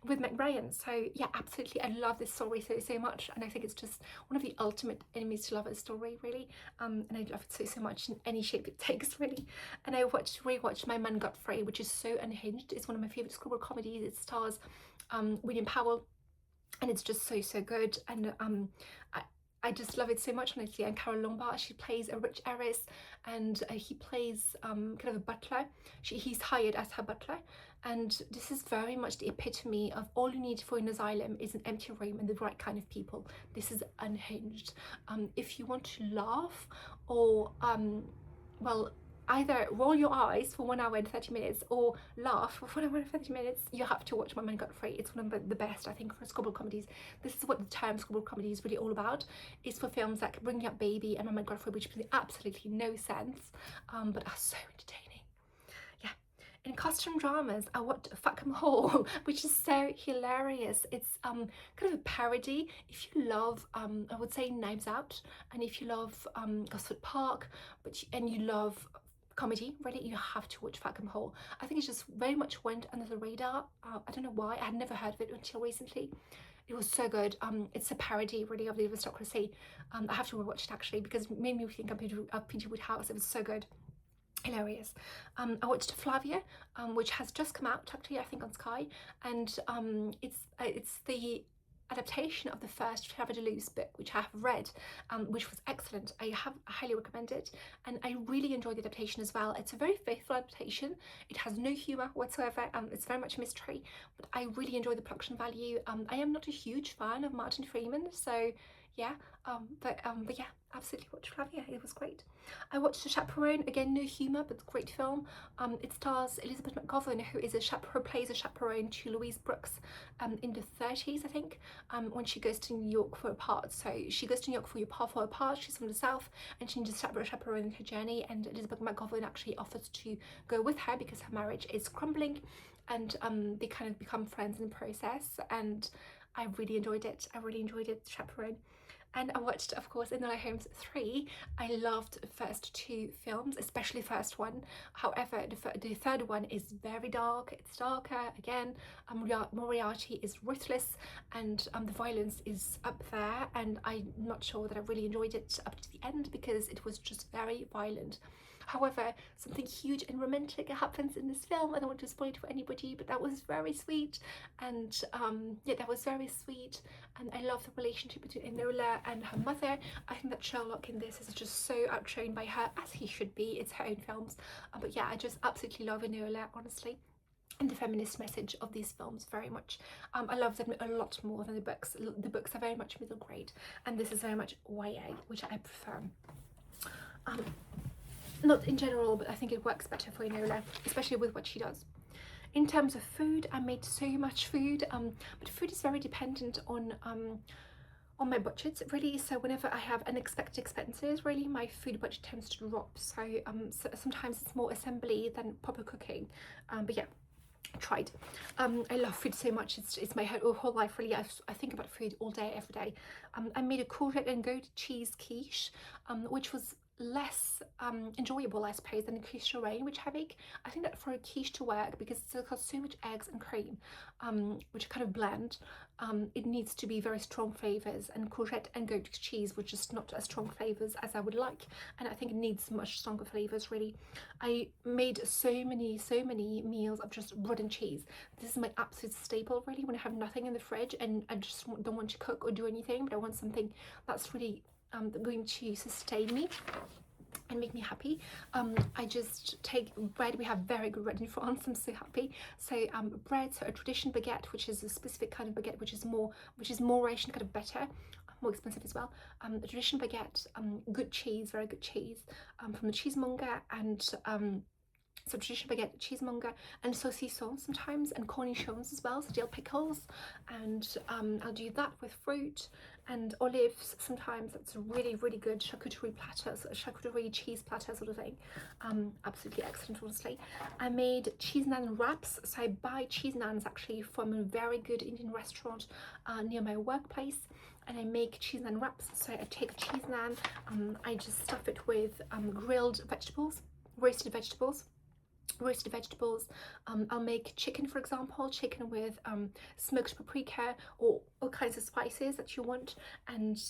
with Meg Ryan. So yeah, absolutely, I love this story so much, and I think it's just one of the ultimate enemies to lovers story, really. And I love it so much in any shape it takes, really. And I rewatched My Man Godfrey, which is so unhinged. It's one of my favorite screwball comedies. It stars William Powell, and it's just so good. And I just love it so much, honestly. And Carole Lombard, she plays a rich heiress, and he plays kind of a butler. He's hired as her butler, and this is very much the epitome of all you need for an asylum is an empty room and the right kind of people. This is unhinged. If you want to laugh or well, either roll your eyes for 1 hour and 30 minutes or laugh for 1 hour and 30 minutes, you have to watch My Man Godfrey. It's one of the best, I think, for screwball comedies. This is what the term screwball comedy is really all about. It's for films like Bringing Up Baby and My Man Godfrey, which make absolutely no sense, but are so entertaining. Yeah. In costume dramas, I watched Fackham Hall, which is so hilarious. It's kind of a parody. If you love, I would say Knives Out, and if you love Gosford Park, and you love comedy, really, you have to watch Fackham Hall. I think it just very much went under the radar. I don't know why. I had never heard of it until recently. It was so good. It's a parody, really, of the aristocracy. I have to rewatch it, actually, because it made me think of P.G. Woodhouse. It was so good. Hilarious. I watched Flavia, which has just come out, actually, I think on Sky, and it's the adaptation of the first Flavia Deleuze book, which I have read, which was excellent. I highly recommend it, and I really enjoyed the adaptation as well. It's a very faithful adaptation. It has no humour whatsoever. It's very much a mystery, but I really enjoy the production value. I am not a huge fan of Martin Freeman, so yeah, but yeah, absolutely watch Flavia. It was great. I watched The Chaperone, again, no humour, but great film. It stars Elizabeth McGovern, who plays a chaperone to Louise Brooks in the 30s, I think, when she goes to New York for a part. So she goes to New York for a part. She's from the South, and she needs a chaperone in her journey, and Elizabeth McGovern actually offers to go with her because her marriage is crumbling, and they kind of become friends in the process, and I really enjoyed it. Chaperone. And I watched, of course, Enola Holmes 3. I loved the first two films, especially the first one. However, the third one is very dark. It's darker. Again, Moriarty is ruthless, and the violence is up there. And I'm not sure that I really enjoyed it up to the end because it was just very violent. However, something huge and romantic happens in this film. I don't want to spoil it for anybody, but that was very sweet. And yeah, that was very sweet. And I love the relationship between Enola and her mother. I think that Sherlock in this is just so outshone by her, as he should be. It's her own films. But yeah, I just absolutely love Enola, honestly. And the feminist message of these films very much. I love them a lot more than the books. The books are very much middle grade, and this is very much YA, which I prefer. Not in general, but I think it works better for Enola, especially with what she does. In terms of food, I made so much food, but food is very dependent on my budget, really. So whenever I have unexpected expenses, really, my food budget tends to drop. So, sometimes it's more assembly than proper cooking. But yeah, I tried. I love food so much. It's my whole life, really. I think about food all day, every day. I made a courgette and goat cheese quiche, which was less enjoyable, I suppose, than a quiche Chaperone, which I make. I think that for a quiche to work, because it's got so much eggs and cream, which kind of blend, it needs to be very strong flavors, and courgette and goat cheese were just not as strong flavors as I would like, and I think it needs much stronger flavors, really. I made so many meals of just bread and cheese. This is my absolute staple, really, when I have nothing in the fridge and I just don't want to cook or do anything, but I want something that's really going to sustain me and make me happy. I just take bread. We have very good bread in France. I'm so happy. So bread, so a traditional baguette, which is a specific kind of baguette, which is more ration, kind of better, more expensive as well. A traditional baguette, good cheese, very good cheese, from the cheesemonger, and so traditional baguette, cheesemonger, and saucisson sometimes, and cornichons as well, so dill pickles, and I'll do that with fruit and olives sometimes. That's a really good charcuterie platter, so a charcuterie cheese platter sort of thing. Absolutely excellent, honestly. I made cheese naan wraps. So I buy cheese naans actually from a very good Indian restaurant near my workplace, and I make cheese naan wraps. So I take a cheese naan, I just stuff it with grilled vegetables, roasted vegetables. I'll make chicken, for example, chicken with smoked paprika or all kinds of spices that you want, and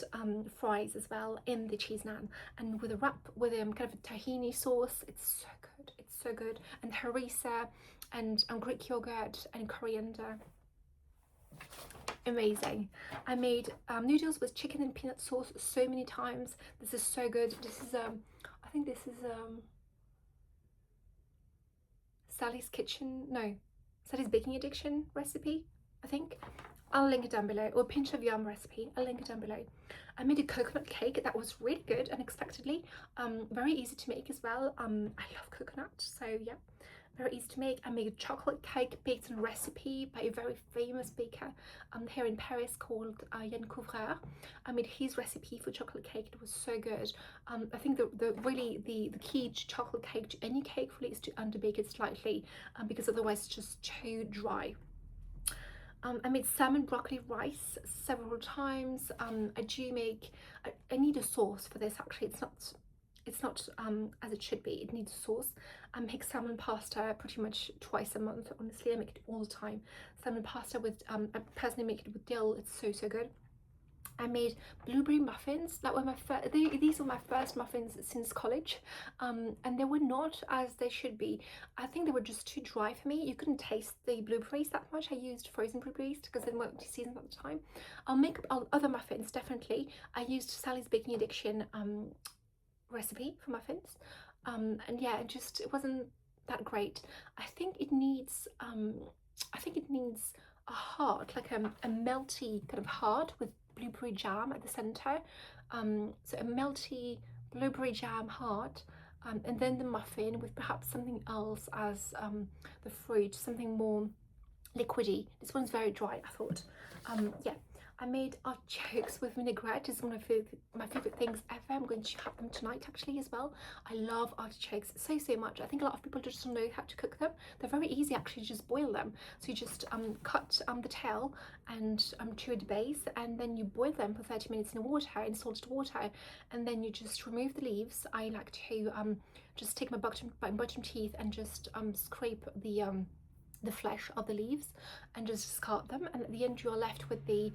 fries as well in the cheese naan, and with a wrap with kind of a tahini sauce. It's so good, and harissa and Greek yogurt and coriander. Amazing. I made noodles with chicken and peanut sauce so many times. This is so good. This is I think this is Sally's Baking Addiction recipe, I think. I'll link it down below, or pinch of yum recipe. I'll link it down below. I made a coconut cake that was really good, unexpectedly. Very easy to make as well. I love coconut, so yeah, very easy to make. I made a chocolate cake based on a recipe by a very famous baker here in Paris called Yann Couvreur. I made his recipe for chocolate cake. It was so good. I think the key to chocolate cake, to any cake really, is to underbake it slightly, because otherwise it's just too dry. I made salmon broccoli rice several times. I need a sauce for this actually. It's not as it should be. It needs a sauce. I make salmon pasta pretty much twice a month. Honestly, I make it all the time. Salmon pasta with I personally make it with dill. It's so good. I made blueberry muffins. That were these were my first muffins since college, and they were not as they should be. I think they were just too dry for me. You couldn't taste the blueberries that much. I used frozen blueberries because they weren't seasoned at the time. I'll make other muffins, definitely. I used Sally's Baking Addiction recipe for muffins, and yeah, it wasn't that great. I think it needs a heart, like a melty kind of heart with blueberry jam at the center. So a melty blueberry jam heart, and then the muffin with perhaps something else as the fruit, something more liquidy. This one's very dry, I thought. Yeah. I made artichokes with vinaigrette. It's one of my favourite things ever. I'm going to have them tonight actually as well. I love artichokes so much. I think a lot of people just don't know how to cook them. They're very easy actually, just boil them. So you just cut the tail and chew the base, and then you boil them for 30 minutes in water, in salted water, and then you just remove the leaves. I like to just take my bottom teeth and just scrape the flesh of the leaves and just discard them, and at the end you're left with an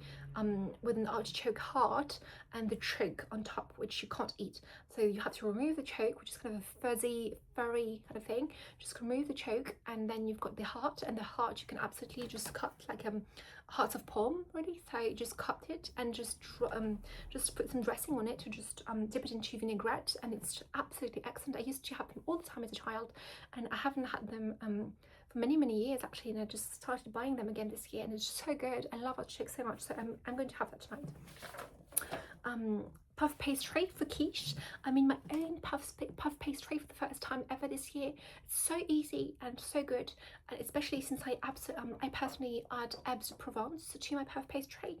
artichoke heart and the choke on top, which you can't eat. So you have to remove the choke, which is kind of a furry kind of thing. Just remove the choke, and then you've got the heart, and the heart you can absolutely just cut like hearts of palm, really. So you just cut it and just put some dressing on it to just dip it into vinaigrette, and it's absolutely excellent. I used to have them all the time as a child, and I haven't had them for many years actually, and I just started buying them again this year, and it's so good. I love artichoke so much, so I'm going to have that tonight. Puff pastry for quiche. I mean, my own puff pastry for the first time ever this year. It's so easy and so good, and especially since I personally add herbes de Provence to my puff pastry,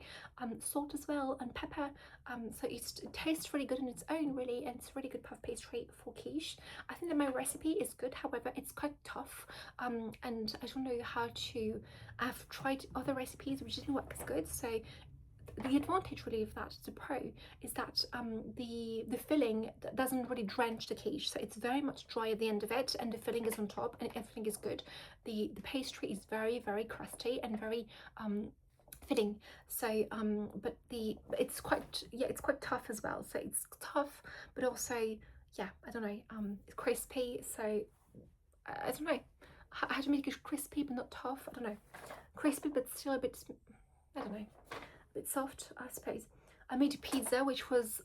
salt as well, and pepper, so it tastes really good on its own, really, and it's a really good puff pastry for quiche. I think that my recipe is good, however it's quite tough, and I don't know how to. I've tried other recipes which didn't work as good, so the advantage really of that, the pro, is that the filling doesn't really drench the quiche, so it's very much dry at the end of it, and the filling is on top, and everything is good. The pastry is very, very crusty and very filling. So but it's quite, yeah, it's quite tough as well. So it's tough, but also, yeah, I don't know, it's crispy. So I don't know how to make it crispy but not tough. I don't know, crispy but still a bit, I don't know, a bit soft, I suppose. I made a pizza which was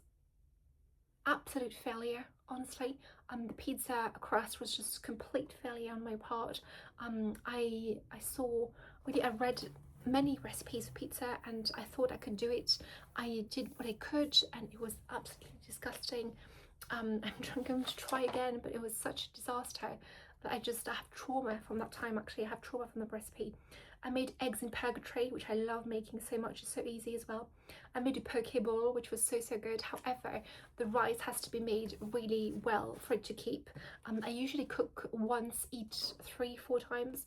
absolute failure, honestly. The pizza crust was just complete failure on my part. I saw, really, I read many recipes for pizza and I thought I could do it. I did what I could and it was absolutely disgusting. I'm going to try again, but it was such a disaster that I have trauma from that time. Actually, I have trauma from the recipe. I made eggs in purgatory, which I love making so much. It's so easy as well. I made a poke bowl, which was so good. However, the rice has to be made really well for it to keep. I usually cook once, eat 3-4 times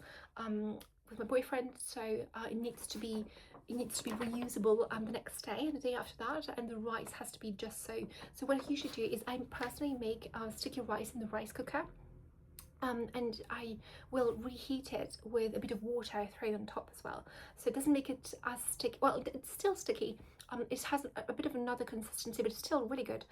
with my boyfriend, so it needs to be reusable the next day and the day after that, and the rice has to be just so. So what I usually do is I personally make sticky rice in the rice cooker. And I will reheat it with a bit of water thrown on top as well, so it doesn't make it as sticky. Well, it's still sticky. It has a bit of another consistency, but it's still really good.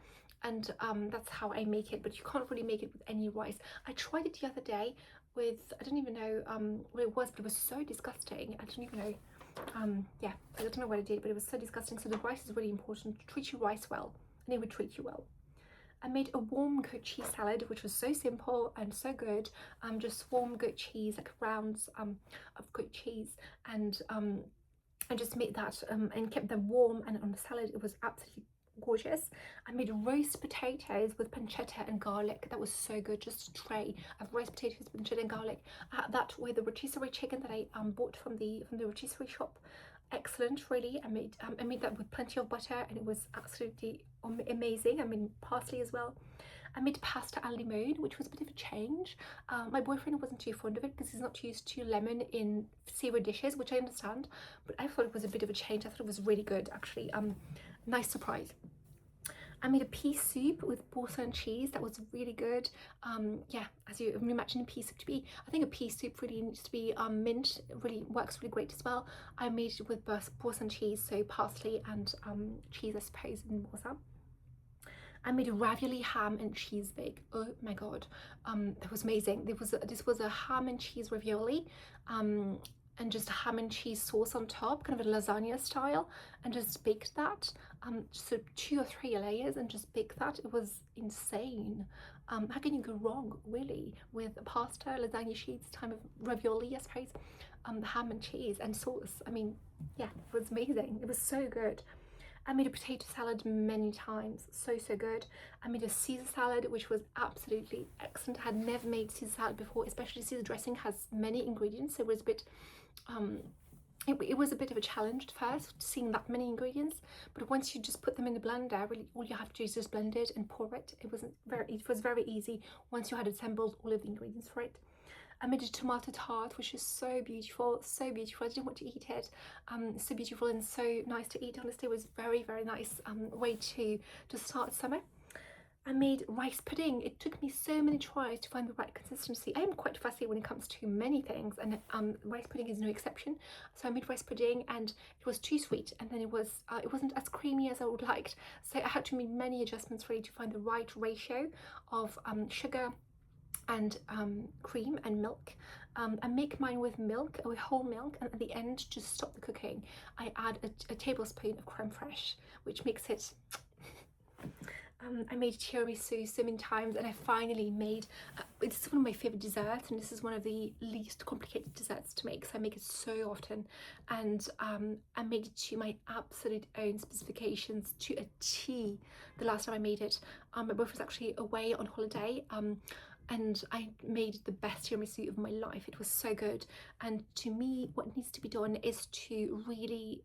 And that's how I make it, but you can't really make it with any rice. I tried it the other day with, I don't even know what it was, but it was so disgusting. I don't even know. Yeah, I don't know what I did, but it was so disgusting. So the rice is really important. Treat your rice well and it will treat you well. I made a warm goat cheese salad, which was so simple and so good. Just warm goat cheese, like rounds of goat cheese, and I just made that and kept them warm, and on the salad it was absolutely gorgeous. I made roast potatoes with pancetta and garlic. That was so good. Just a tray of roast potatoes with pancetta and garlic. I had that with the rotisserie chicken that I bought from the rotisserie shop. Excellent, really. I made that with plenty of butter and it was absolutely amazing. I mean, parsley as well. I made pasta al limone, which was a bit of a change. My boyfriend wasn't too fond of it because he's not used to lemon in savoury dishes, which I understand, but I thought it was a bit of a change. I thought it was really good, actually. Nice surprise. I made a pea soup with porcelain cheese. That was really good. Yeah, as you imagine a pea soup to be. I think a pea soup really needs to be mint. It really works really great as well. I made it with porcelain cheese, so parsley and cheese, I suppose, in Warsaw. I made a ravioli ham and cheese bake. Oh my god, that was amazing. This was a ham and cheese ravioli, and just a ham and cheese sauce on top, kind of a lasagna style, and just baked that. So 2 or 3 layers and just baked that. It was insane. How can you go wrong, really, with pasta, lasagna sheets, time of ravioli, I suppose, ham and cheese and sauce? I mean, yeah, it was amazing. It was so good. I made a potato salad many times, so good. I made a Caesar salad, which was absolutely excellent. I had never made Caesar salad before, especially Caesar dressing has many ingredients, so it was a bit it was a bit of a challenge at first, seeing that many ingredients, but once you just put them in the blender, really all you have to do is just blend it and pour it. It was very easy once you had assembled all of the ingredients for it. I made a tomato tart, which is so beautiful, so beautiful. I didn't want to eat it. So beautiful and so nice to eat. Honestly, it was very nice way to start summer. I made rice pudding. It took me so many tries to find the right consistency. I am quite fussy when it comes to many things, and rice pudding is no exception. So I made rice pudding and it was too sweet, and then it wasn't as creamy as I would liked. So I had to make many adjustments really to find the right ratio of sugar and cream and milk. I make mine with milk, with whole milk, and at the end, to stop the cooking, I add a tablespoon of creme fraiche, which makes it I made tiramisu so many times, and I finally made it's one of my favorite desserts, and this is one of the least complicated desserts to make, so I make it so often, and I made it to my absolute own specifications to a T the last time I made it. My boyfriend was actually away on holiday, and I made the best tiramisu of my life. It was so good, and to me what needs to be done is to really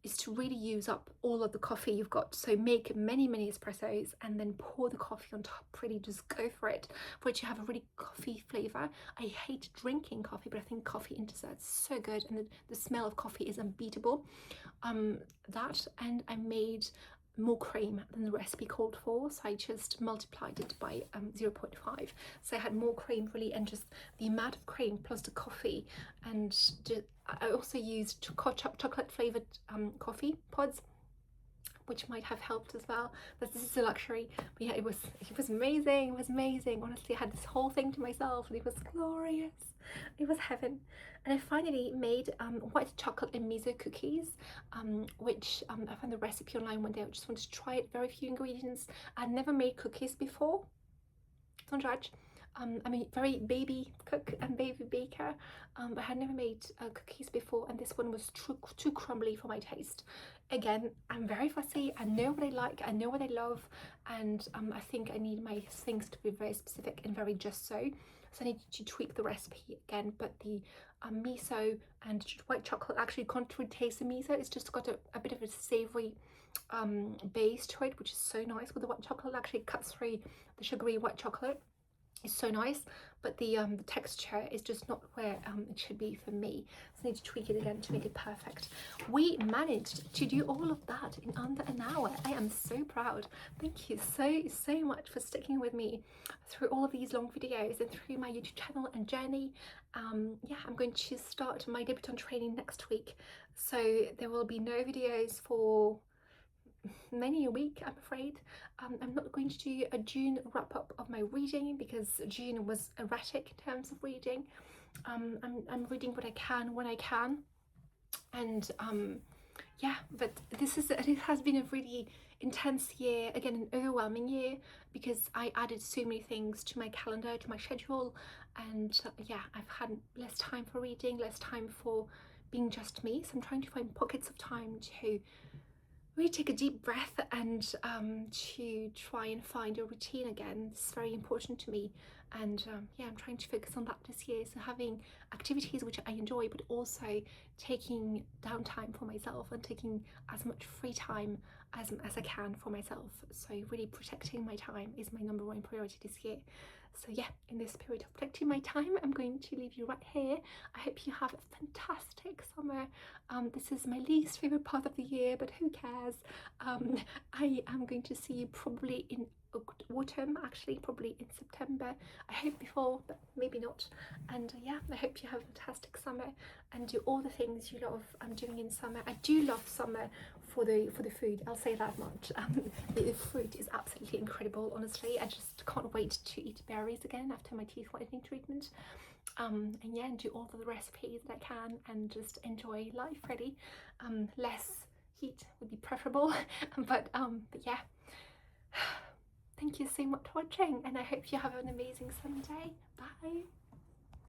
is to really use up all of the coffee you've got. So make many espressos and then pour the coffee on top. Really just go for it, for it to have a really coffee flavour. I hate drinking coffee, but I think coffee in dessert is so good, and the smell of coffee is unbeatable. That, and I made more cream than the recipe called for, so I just multiplied it by 0.5, so I had more cream really, and just the amount of cream plus the coffee. And I also used chocolate flavoured coffee pods, which might have helped as well, but this is a luxury. But yeah, it was amazing. It was amazing. Honestly, I had this whole thing to myself, and it was glorious. It was heaven. And I finally made white chocolate and miso cookies, which I found the recipe online one day. I just wanted to try it. Very few ingredients. I'd never made cookies before. Don't judge. I'm a very baby cook and baby baker, but I had never made cookies before, and this one was too crumbly for my taste. Again, I'm very fussy. I know what I like, I know what I love, and I think I need my things to be very specific and very just so. So I need to tweak the recipe again, but the miso and white chocolate, actually contrary taste of miso, it's just got a bit of a savoury base to it, which is so nice. With the white chocolate, it actually cuts through the sugary white chocolate. It's so nice, but the texture is just not where it should be for me, so I need to tweak it again to make it perfect. We managed to do all of that in under an hour. I am so proud. Thank you so much for sticking with me through all of these long videos and through my YouTube channel and journey. Yeah, I'm going to start my debutante training next week, so there will be no videos for many a week, I'm afraid. I'm not going to do a June wrap up of my reading because June was erratic in terms of reading. I'm reading what I can when I can, and yeah, but it has been a really intense year, again an overwhelming year, because I added so many things to my calendar, to my schedule, and yeah, I've had less time for reading, less time for being just me, so I'm trying to find pockets of time to really take a deep breath and to try and find a routine again. This is very important to me, and yeah, I'm trying to focus on that this year. So having activities which I enjoy, but also taking downtime for myself and taking as much free time as I can for myself. So really protecting my time is my #1 priority this year. So yeah, in this period of protecting my time, I'm going to leave you right here. I hope you have a fantastic summer. This is my least favourite part of the year, but who cares? I am going to see you probably in autumn, actually probably in September. I hope before, but maybe not. And yeah, I hope you have a fantastic summer and do all the things you love doing in summer. I do love summer for the food, I'll say that much. The fruit is absolutely incredible, honestly. I just can't wait to eat berries again after my teeth whitening treatment. And yeah, and do all of the recipes that I can and just enjoy life really. Less heat would be preferable, but yeah. Thank you so much for watching, and I hope you have an amazing Sunday. Bye.